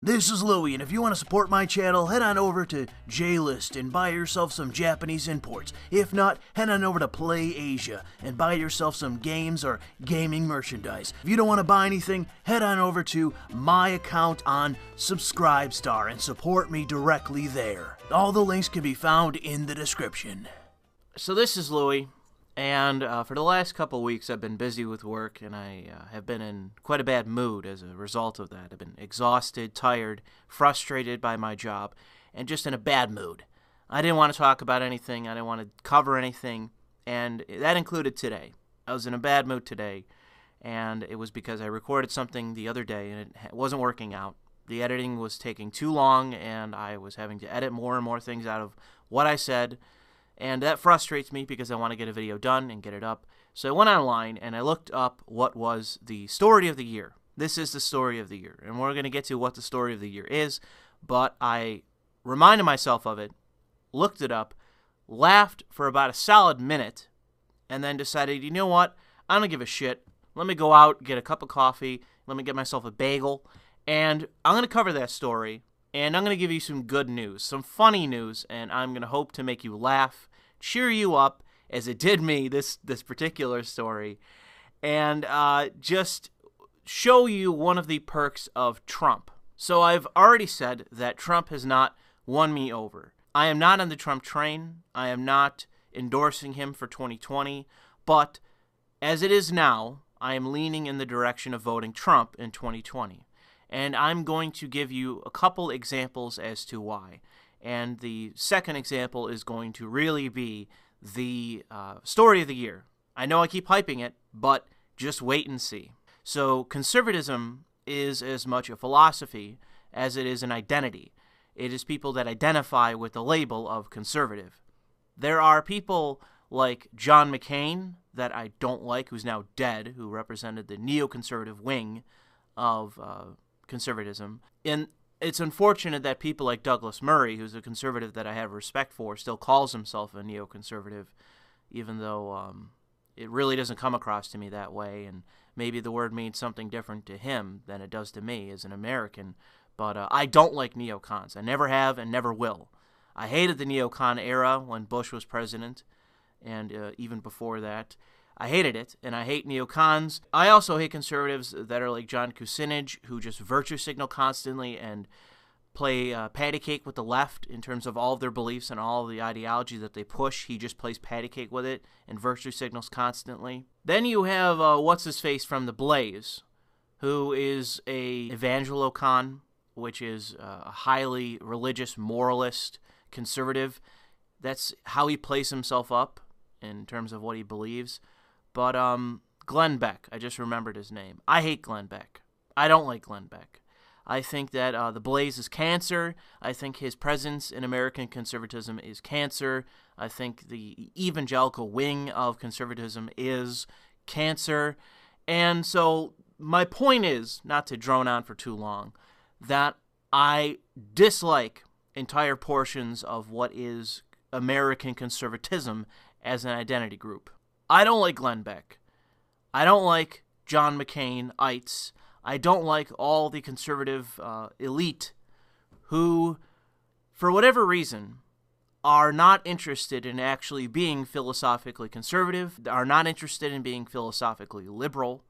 This is Louis, and if you want to support my channel, head on over to JList and buy yourself some Japanese imports. If not, head on over to Play Asia and buy yourself some games or gaming merchandise. If you don't want to buy anything, head on over to my account on Subscribestar and support me directly there. All the links can be found in the description. So this is Louis, and for the last couple weeks I've been busy with work, and I have been in quite a bad mood as a result of that. I've been exhausted, tired, frustrated by my job, and just in a bad mood. I didn't want to talk about anything, I didn't want to cover anything, and that included today. I was in a bad mood today, and it was because I recorded something the other day, and it wasn't working out. The editing was taking too long, and I was having to edit more and more things out of what I said. And that frustrates me because I want to get a video done and get it up. So I went online and I looked up what was the story of the year. This is the story of the year. And we're going to get to what the story of the year is. But I reminded myself of it, looked it up, laughed for about a solid minute, and then decided, you know what? I don't give a shit. Let me go out, get a cup of coffee, let me get myself a bagel, and I'm going to cover that story. And I'm going to give you some good news, some funny news, and I'm going to hope to make you laugh, cheer you up, as it did me, this particular story, and just show you one of the perks of Trump. So I've already said that Trump has not won me over. I am not on the Trump train. I am not endorsing him for 2020, but as it is now, I am leaning in the direction of voting Trump in 2020. And I'm going to give you a couple examples as to why. And the second example is going to really be the story of the year. I know I keep hyping it, but just wait and see. So conservatism is as much a philosophy as it is an identity. It is people that identify with the label of conservative. There are people like John McCain that I don't like, who's now dead, who represented the neoconservative wing of conservatism. And it's unfortunate that people like Douglas Murray, who's a conservative that I have respect for, still calls himself a neoconservative, even though it really doesn't come across to me that way, and maybe the word means something different to him than it does to me as an American. But I don't like neocons. I never have and never will. I hated the neocon era when Bush was president, and even before that. I hated it, and I hate neocons. I also hate conservatives that are like John Kucinich, who just virtue signal constantly and play patty cake with the left in terms of all of their beliefs and all of the ideology that they push. He just plays patty cake with it and virtue signals constantly. Then you have what's-his-face from The Blaze, who is a evangelocon, which is a highly religious, moralist conservative. That's how he plays himself up in terms of what he believes. But Glenn Beck, I just remembered his name. I hate Glenn Beck. I don't like Glenn Beck. I think that The Blaze is cancer. I think his presence in American conservatism is cancer. I think the evangelical wing of conservatism is cancer. And so my point is, not to drone on for too long, that I dislike entire portions of what is American conservatism as an identity group. I don't like Glenn Beck. I don't like John McCain-ites. I don't like all the conservative elite who, for whatever reason, are not interested in actually being philosophically conservative, are not interested in being philosophically liberal,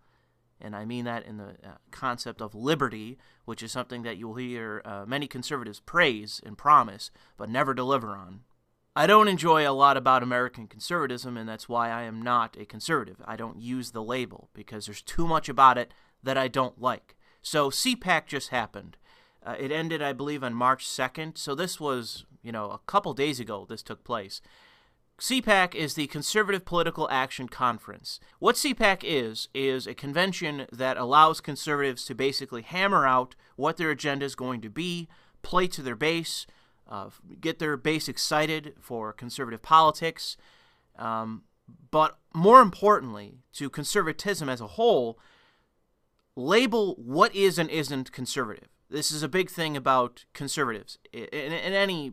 and I mean that in the concept of liberty, which is something that you'll hear many conservatives praise and promise, but never deliver on. I don't enjoy a lot about American conservatism, and that's why I am not a conservative. I don't use the label, because there's too much about it that I don't like. So CPAC just happened. It ended, I believe, on March 2nd, so this was, a couple days ago this took place. CPAC is the Conservative Political Action Conference. What CPAC is a convention that allows conservatives to basically hammer out what their agenda is going to be, play to their base, get their base excited for conservative politics, but more importantly, to conservatism as a whole, label what is and isn't conservative. This is a big thing about conservatives in any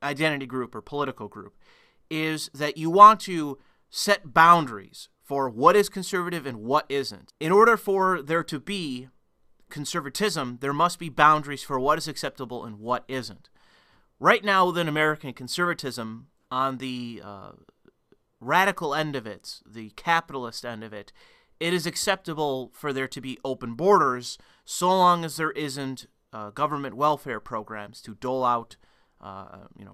identity group or political group, is that you want to set boundaries for what is conservative and what isn't. In order for there to be conservatism, there must be boundaries for what is acceptable and what isn't. Right now, within American conservatism, on the radical end of it, the capitalist end of it, it is acceptable for there to be open borders so long as there isn't government welfare programs to dole out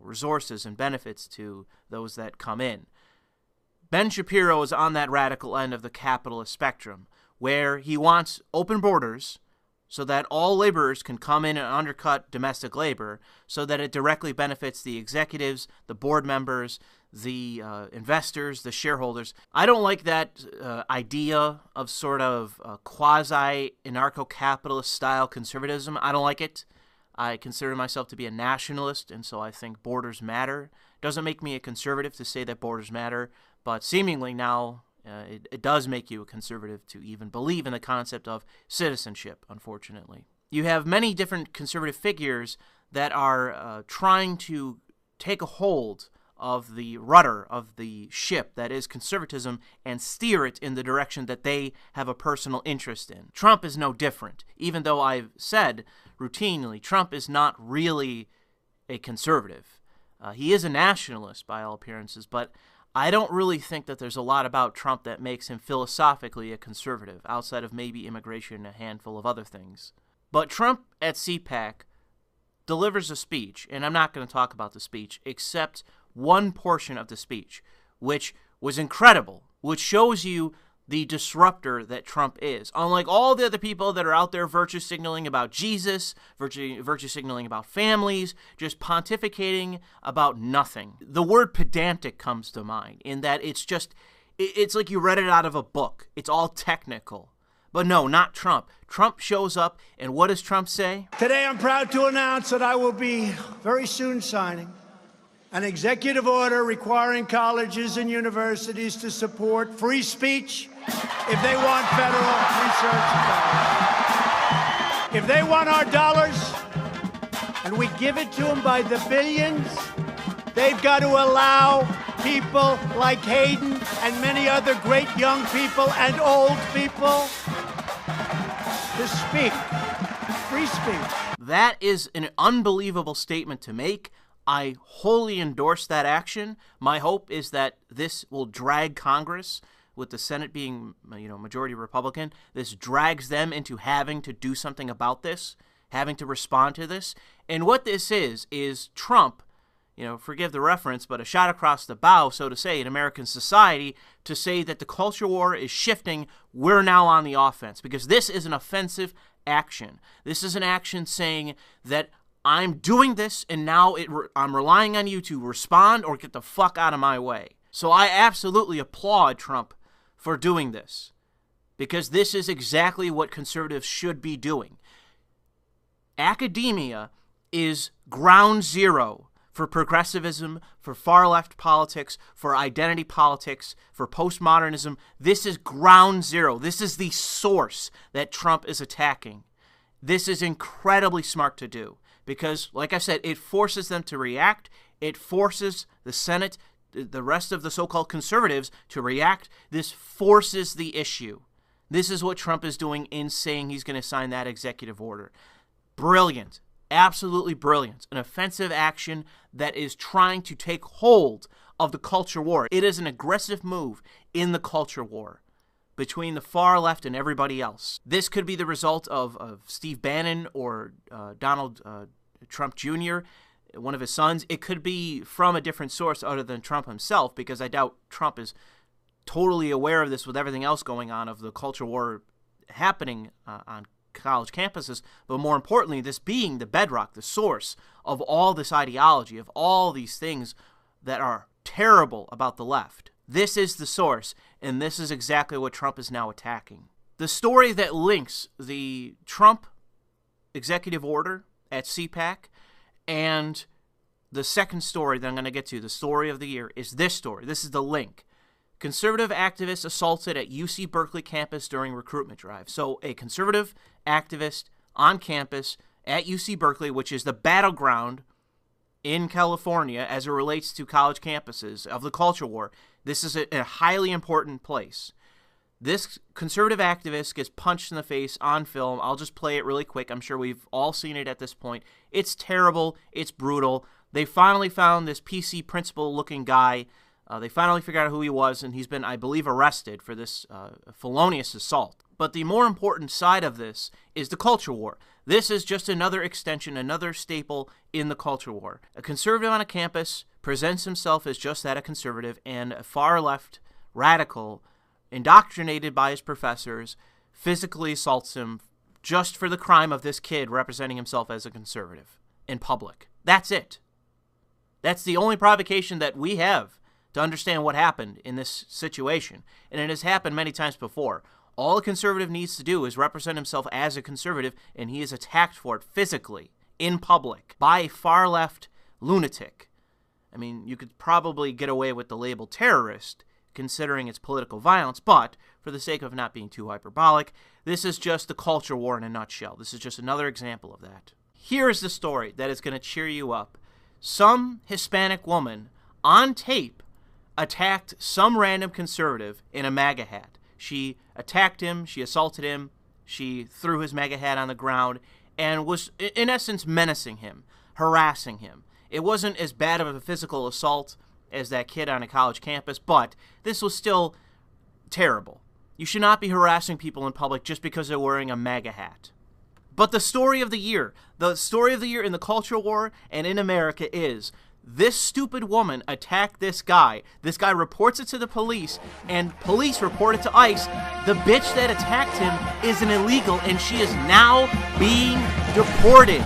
resources and benefits to those that come in. Ben Shapiro is on that radical end of the capitalist spectrum, where he wants open borders so that all laborers can come in and undercut domestic labor so that it directly benefits the executives, the board members, the investors, the shareholders. I don't like that idea of sort of quasi-anarcho-capitalist style conservatism. I don't like it. I consider myself to be a nationalist, and so I think borders matter. Doesn't make me a conservative to say that borders matter, but seemingly now it does make you a conservative to even believe in the concept of citizenship, unfortunately. You have many different conservative figures that are trying to take a hold of the rudder of the ship that is conservatism and steer it in the direction that they have a personal interest in. Trump is no different, even though I've said routinely Trump is not really a conservative. He is a nationalist by all appearances, but I don't really think that there's a lot about Trump that makes him philosophically a conservative, outside of maybe immigration and a handful of other things. But Trump at CPAC delivers a speech, and I'm not going to talk about the speech, except one portion of the speech, which was incredible, which shows you the disruptor that Trump is. Unlike all the other people that are out there virtue signaling about Jesus, virtue signaling about families, just pontificating about nothing. The word pedantic comes to mind in that it's like you read it out of a book. It's all technical. But no, not Trump. Trump shows up, and what does Trump say? Today I'm proud to announce that I will be very soon signing an executive order requiring colleges and universities to support free speech if they want federal research dollars. If they want our dollars, and we give it to them by the billions, they've got to allow people like Hayden and many other great young people and old people to speak. Free speech. That is an unbelievable statement to make. I wholly endorse that action. My hope is that this will drag Congress, with the Senate being, majority Republican. This drags them into having to do something about this, having to respond to this. And what this is Trump, forgive the reference, but a shot across the bow, so to say, in American society, to say that the culture war is shifting. We're now on the offense, because this is an offensive action. This is an action saying that I'm doing this, and now I'm relying on you to respond or get the fuck out of my way. So I absolutely applaud Trump for doing this, because this is exactly what conservatives should be doing. Academia is ground zero for progressivism, for far-left politics, for identity politics, for postmodernism. This is ground zero. This is the source that Trump is attacking. This is incredibly smart to do. Because, like I said, it forces them to react. It forces the Senate, the rest of the so-called conservatives, to react. This forces the issue. This is what Trump is doing in saying he's going to sign that executive order. Brilliant. Absolutely brilliant. An offensive action that is trying to take hold of the culture war. It is an aggressive move in the culture war between the far left and everybody else. This could be the result of Steve Bannon or Donald Trump Jr., one of his sons. It could be from a different source other than Trump himself, because I doubt Trump is totally aware of this with everything else going on, of the culture war happening on college campuses, but more importantly, this being the bedrock, the source of all this ideology, of all these things that are terrible about the left. This is the source, and this is exactly what Trump is now attacking. The story that links the Trump executive order at CPAC and the second story that I'm going to get to, the story of the year, is this story. This is the link. Conservative activist assaulted at UC Berkeley campus during recruitment drive. So a conservative activist on campus at UC Berkeley, which is the battleground in California as it relates to college campuses of the culture war. This is a highly important place. This conservative activist gets punched in the face on film. I'll just play it really quick. I'm sure we've all seen it at this point. It's terrible. It's brutal. They finally found this PC principal-looking guy. They finally figured out who he was, and he's been, I believe, arrested for this felonious assault. But the more important side of this is the culture war. This is just another extension, another staple in the culture war. A conservative on a campus presents himself as just that, a conservative, and a far-left radical, indoctrinated by his professors, physically assaults him just for the crime of this kid representing himself as a conservative in public. That's it. That's the only provocation that we have to understand what happened in this situation. And it has happened many times before. All a conservative needs to do is represent himself as a conservative, and he is attacked for it physically, in public, by a far-left lunatic. I mean, you could probably get away with the label terrorist, considering its political violence, but for the sake of not being too hyperbolic, this is just the culture war in a nutshell. This is just another example of that. Here is the story that is going to cheer you up. Some Hispanic woman on tape attacked some random conservative in a MAGA hat. She attacked him, she assaulted him, she threw his MAGA hat on the ground, and was, in essence, menacing him, harassing him. It wasn't as bad of a physical assault as that kid on a college campus, but this was still terrible. You should not be harassing people in public just because they're wearing a MAGA hat. But the story of the year in the culture war and in America is this stupid woman attacked this guy. This guy reports it to the police, and police report it to ICE. The bitch that attacked him is an illegal, and she is now being deported.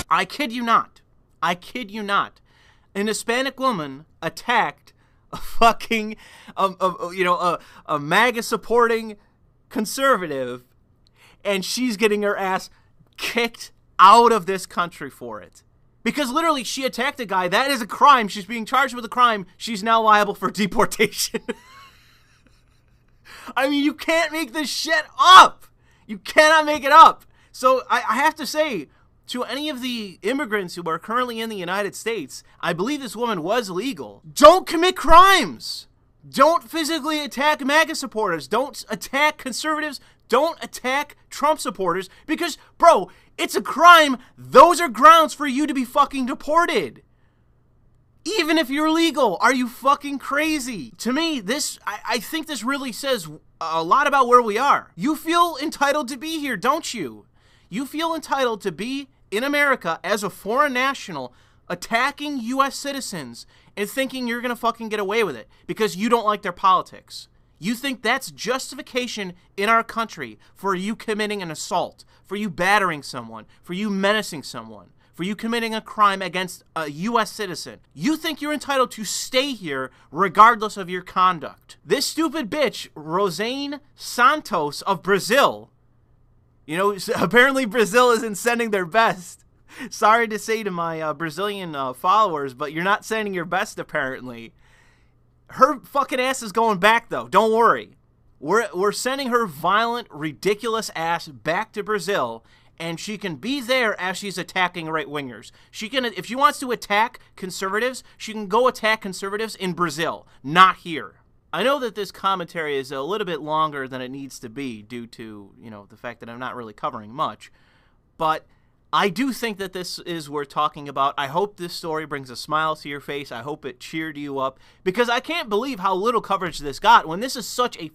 I kid you not. I kid you not. An Hispanic woman attacked a fucking, a MAGA-supporting conservative, and she's getting her ass kicked out of this country for it. Because literally, she attacked a guy. That is a crime. She's being charged with a crime. She's now liable for deportation. I mean, you can't make this shit up. You cannot make it up. So I have to say, to any of the immigrants who are currently in the United States, I believe this woman was legal. Don't commit crimes. Don't physically attack MAGA supporters. Don't attack conservatives. Don't attack Trump supporters. Because, bro, it's a crime. Those are grounds for you to be fucking deported. Even if you're legal. Are you fucking crazy? To me, I think this really says a lot about where we are. You feel entitled to be here, don't you? You feel entitled to be in America as a foreign national attacking U.S. citizens and thinking you're going to fucking get away with it because you don't like their politics. You think that's justification in our country for you committing an assault, for you battering someone, for you menacing someone, for you committing a crime against a U.S. citizen. You think you're entitled to stay here regardless of your conduct. This stupid bitch, Rosane Santos of Brazil, you know, apparently Brazil isn't sending their best. Sorry to say to my Brazilian followers, but you're not sending your best, apparently. Her fucking ass is going back, though. Don't worry. We're sending her violent, ridiculous ass back to Brazil, and she can be there as she's attacking right-wingers. She can, if she wants to attack conservatives, she can go attack conservatives in Brazil, not here. I know that this commentary is a little bit longer than it needs to be due to, the fact that I'm not really covering much, but I do think that this is worth talking about. I hope this story brings a smile to your face. I hope it cheered you up, because I can't believe how little coverage this got when this is such an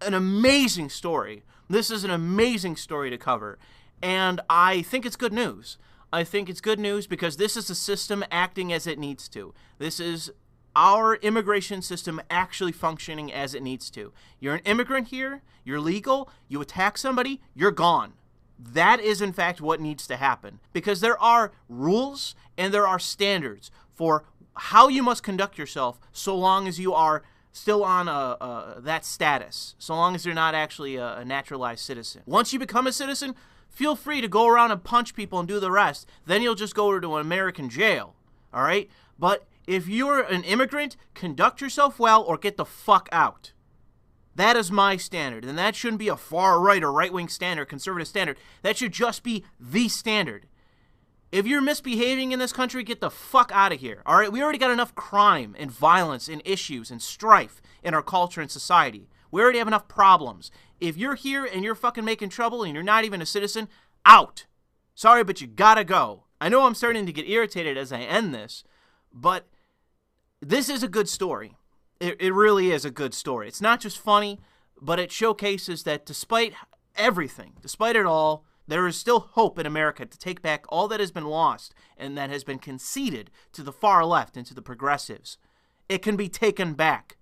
amazing story. This is an amazing story to cover, and I think it's good news. I think it's good news because this is a system acting as it needs to. This is our immigration system actually functioning as it needs to. You're an immigrant here, you're legal, you attack somebody, you're gone. That is, in fact, what needs to happen. Because there are rules and there are standards for how you must conduct yourself so long as you are still on that status, so long as you're not actually a naturalized citizen. Once you become a citizen, feel free to go around and punch people and do the rest. Then you'll just go to an American jail, all right? But if you're an immigrant, conduct yourself well or get the fuck out. That is my standard, and that shouldn't be a far-right or right-wing standard, conservative standard. That should just be the standard. If you're misbehaving in this country, get the fuck out of here, all right? We already got enough crime and violence and issues and strife in our culture and society. We already have enough problems. If you're here and you're fucking making trouble and you're not even a citizen, out. Sorry, but you gotta go. I know I'm starting to get irritated as I end this, but this is a good story. It really is a good story. It's not just funny, but it showcases that despite everything, despite it all, there is still hope in America to take back all that has been lost and that has been conceded to the far left and to the progressives. It can be taken back,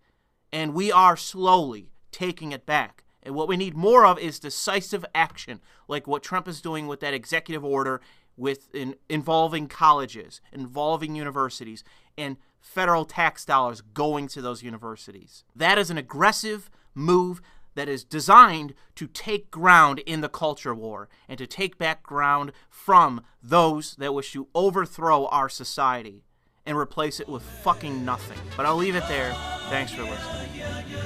and we are slowly taking it back. And what we need more of is decisive action, like what Trump is doing with that executive order involving colleges, involving universities, and federal tax dollars going to those universities. That is an aggressive move that is designed to take ground in the culture war and to take back ground from those that wish to overthrow our society and replace it with fucking nothing. But I'll leave it there. Thanks for listening.